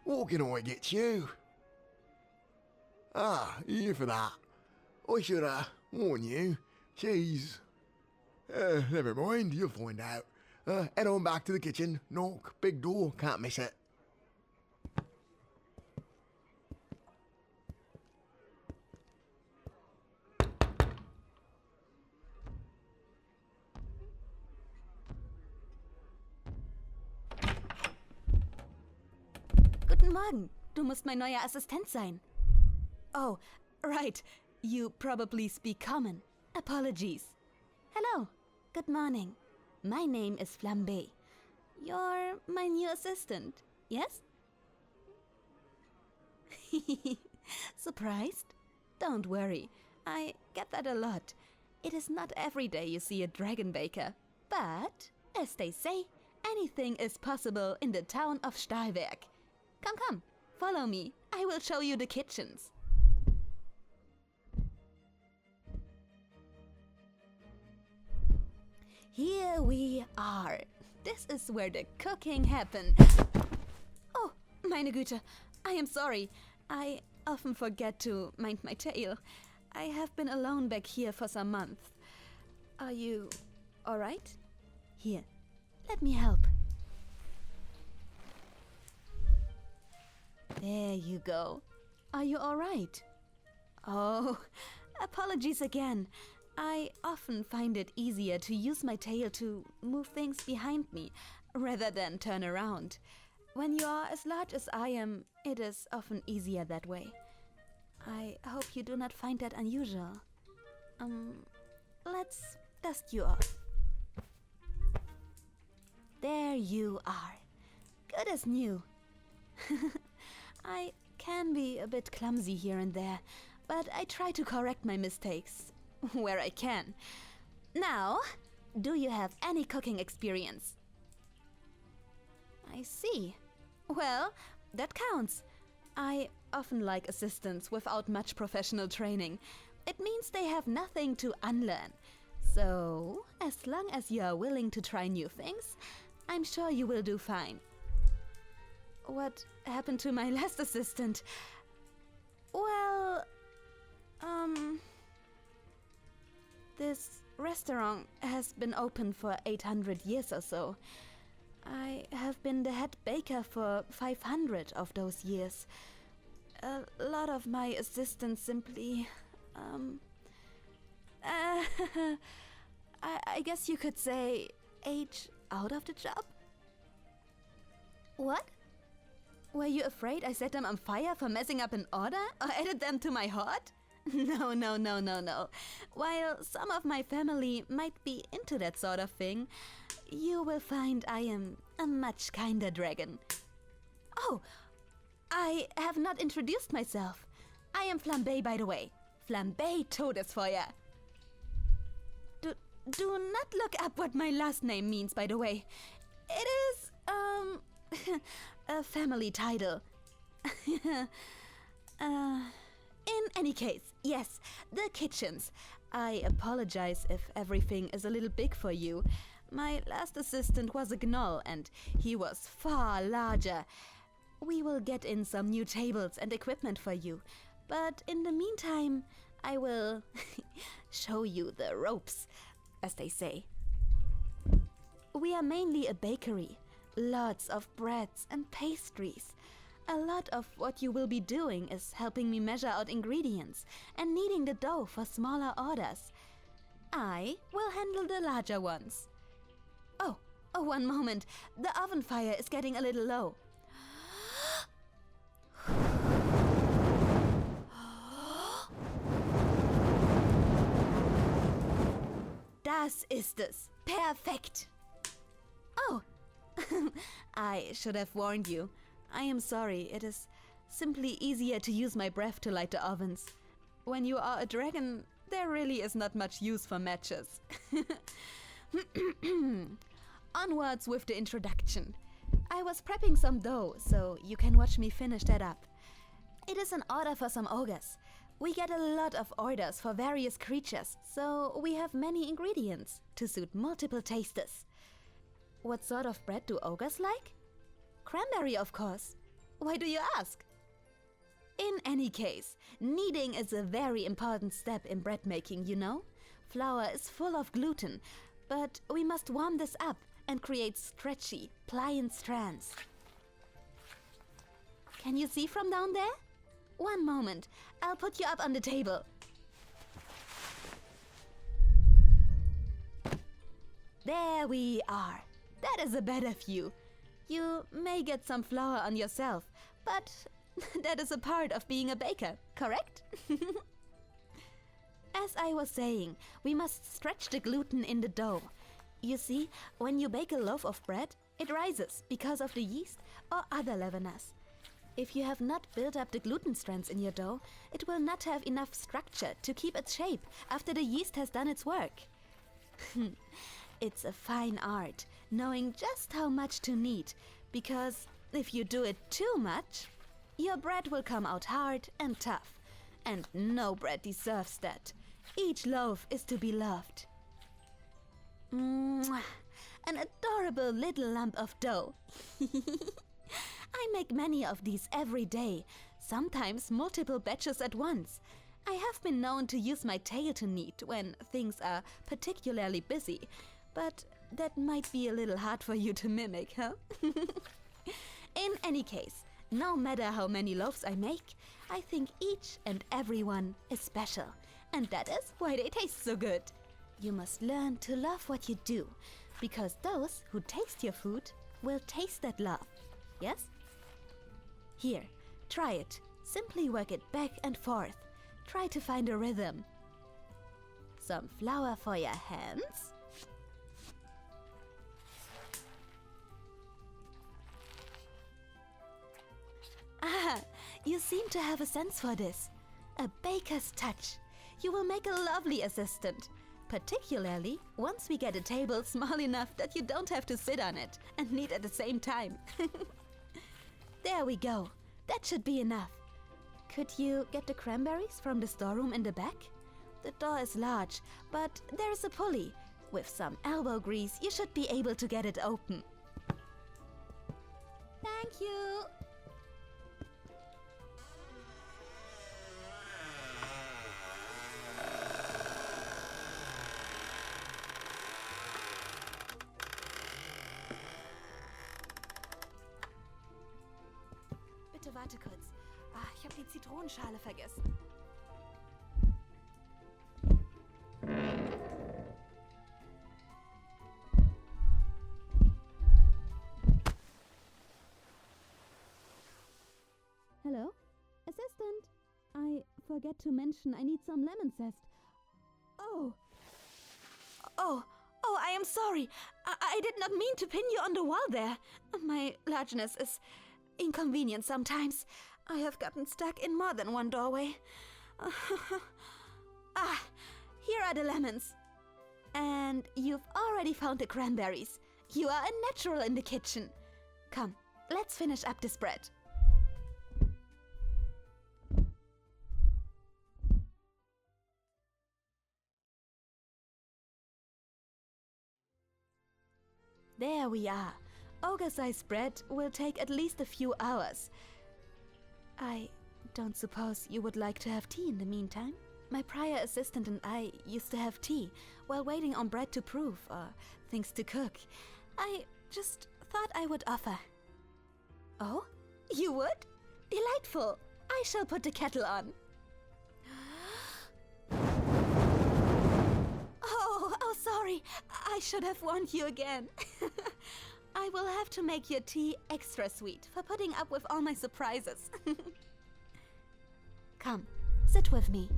what can I get you? Ah, here for that. I should, warn you. She's... never mind, you'll find out. Head on back to the kitchen. Knock, big door, can't miss it. Guten Morgen. Du musst mein neuer Assistent sein. Oh, right. You probably speak common. Apologies. Hello. Good morning. My name is Flambe. You're my new assistant, yes? Surprised? Don't worry. I get that a lot. It is not every day you see a dragon baker. But, as they say, anything is possible in the town of Stahlwerk. Come, follow me. I will show you the kitchens. Here we are. This is where the cooking happens. Oh, meine Güte. I am sorry. I often forget to mind my tail. I have been alone back here for some months. Are you alright? Here, let me help. There you go. Are you alright? Oh, apologies again. I often find it easier to use my tail to move things behind me, rather than turn around. When you are as large as I am, it is often easier that way. I hope you do not find that unusual. Let's dust you off. There you are. Good as new. I can be a bit clumsy here and there, but I try to correct my mistakes where I can. Now, do you have any cooking experience? I see. Well, that counts. I often like assistants without much professional training. It means they have nothing to unlearn. So, as long as you are willing to try new things, I'm sure you will do fine. What happened to my last assistant? Well, this restaurant has been open for 800 years or so. I have been the head baker for 500 of those years. A lot of my assistants simply, I guess you could say, age out of the job? What? Were you afraid I set them on fire for messing up an order or added them to my hoard? No. While some of my family might be into that sort of thing, you will find I am a much kinder dragon. Oh, I have not introduced myself. I am Flambe, by the way. Flambe Todesfeuer. Do not look up what my last name means, by the way. It is, a family title. In any case, yes, the kitchens. I apologize if everything is a little big for you. My last assistant was a gnoll and he was far larger. We will get in some new tables and equipment for you. But in the meantime, I will show you the ropes, as they say. We are mainly a bakery. Lots of breads and pastries. A lot of what you will be doing is helping me measure out ingredients and kneading the dough for smaller orders. I will handle the larger ones. Oh, one moment. The oven fire is getting a little low. Das ist es. Perfekt. Oh, I should have warned you. I am sorry, it is simply easier to use my breath to light the ovens. When you are a dragon, there really is not much use for matches. Onwards with the introduction. I was prepping some dough, so you can watch me finish that up. It is an order for some ogres. We get a lot of orders for various creatures, so we have many ingredients to suit multiple tasters. What sort of bread do ogres like? Cranberry, of course. Why do you ask? In any case, kneading is a very important step in bread making, you know? Flour is full of gluten, but we must warm this up and create stretchy, pliant strands. Can you see from down there? One moment, I'll put you up on the table. There we are. That is a better view. You may get some flour on yourself, but that is a part of being a baker, correct? As I was saying, we must stretch the gluten in the dough. You see, when you bake a loaf of bread, it rises because of the yeast or other leaveners. If you have not built up the gluten strands in your dough, it will not have enough structure to keep its shape after the yeast has done its work. It's a fine art, knowing just how much to knead, because if you do it too much, your bread will come out hard and tough, and no bread deserves that. Each loaf is to be loved. Mwah! An adorable little lump of dough. I make many of these every day, sometimes multiple batches at once. I have been known to use my tail to knead when things are particularly busy, but that might be a little hard for you to mimic, huh? In any case, no matter how many loaves I make, I think each and every one is special, and that is why they taste so good. You must learn to love what you do, because those who taste your food will taste that love, yes? Here, try it. Simply work it back and forth. Try to find a rhythm. Some flour for your hands. Ah, you seem to have a sense for this. A baker's touch. You will make a lovely assistant. Particularly once we get a table small enough that you don't have to sit on it and knead at the same time. There we go. That should be enough. Could you get the cranberries from the storeroom in the back? The door is large, but there is a pulley. With some elbow grease, you should be able to get it open. Thank you. Bitte warte kurz. Ich habe die Zitronenschale vergessen. Hello? Assistant? I forget to mention I need some lemon zest. Oh, I am sorry. I did not mean to pin you on the wall there. My largeness is inconvenient sometimes. I have gotten stuck in more than one doorway. Here are the lemons. And you've already found the cranberries. You are a natural in the kitchen. Come, let's finish up this bread. There we are. Ogre-sized bread will take at least a few hours. I don't suppose you would like to have tea in the meantime? My prior assistant and I used to have tea while waiting on bread to proof or things to cook. I just thought I would offer. Oh, you would? Delightful. I shall put the kettle on. Oh, sorry. I should have warned you again. I will have to make your tea extra sweet for putting up with all my surprises. Come, sit with me.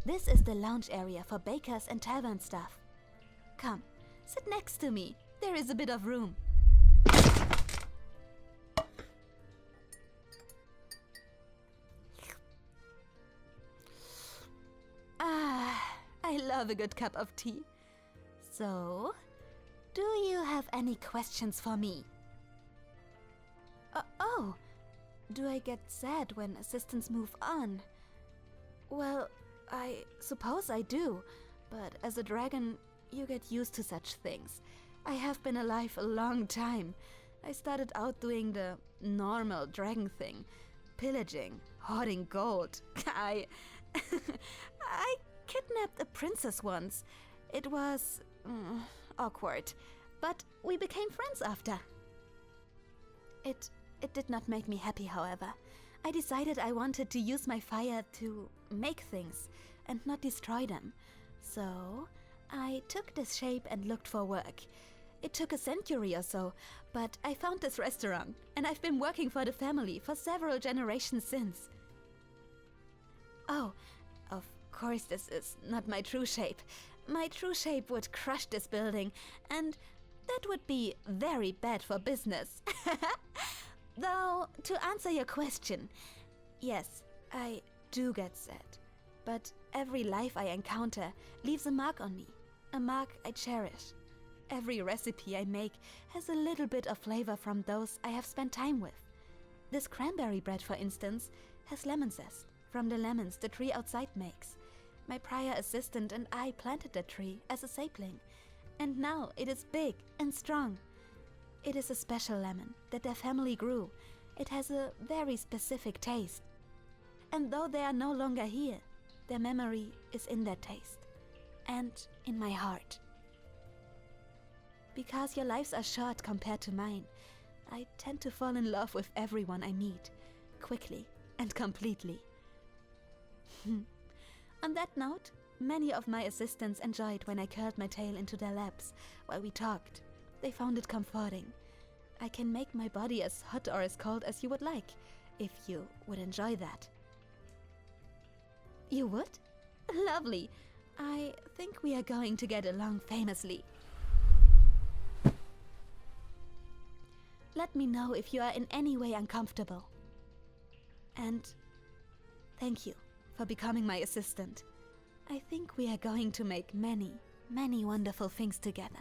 This is the lounge area for bakers and tavern staff. Come, sit next to me. There is a bit of room. I love a good cup of tea. So, do you have any questions for me? Oh, do I get sad when assistants move on? Well, I suppose I do, but as a dragon, you get used to such things. I have been alive a long time. I started out doing the normal dragon thing, pillaging, hoarding gold. I kidnapped a princess once. It was awkward, but we became friends after. It did not make me happy, however. I decided I wanted to use my fire to make things and not destroy them. So I took this shape and looked for work. It took a century or so, but I found this restaurant, and I've been working for the family for several generations since. Oh, of course this is not my true shape. My true shape would crush this building, and that would be very bad for business. Though, to answer your question, yes, I do get sad. But every life I encounter leaves a mark on me, a mark I cherish. Every recipe I make has a little bit of flavor from those I have spent time with. This cranberry bread, for instance, has lemon zest from the lemons the tree outside makes. My prior assistant and I planted that tree as a sapling, and now it is big and strong. It is a special lemon that their family grew. It has a very specific taste. And though they are no longer here, their memory is in that taste and in my heart. Because your lives are short compared to mine, I tend to fall in love with everyone I meet, quickly and completely. On that note, many of my assistants enjoyed when I curled my tail into their laps while we talked. They found it comforting. I can make my body as hot or as cold as you would like, if you would enjoy that. You would? Lovely. I think we are going to get along famously. Let me know if you are in any way uncomfortable. And thank you for becoming my assistant. I think we are going to make many, many wonderful things together.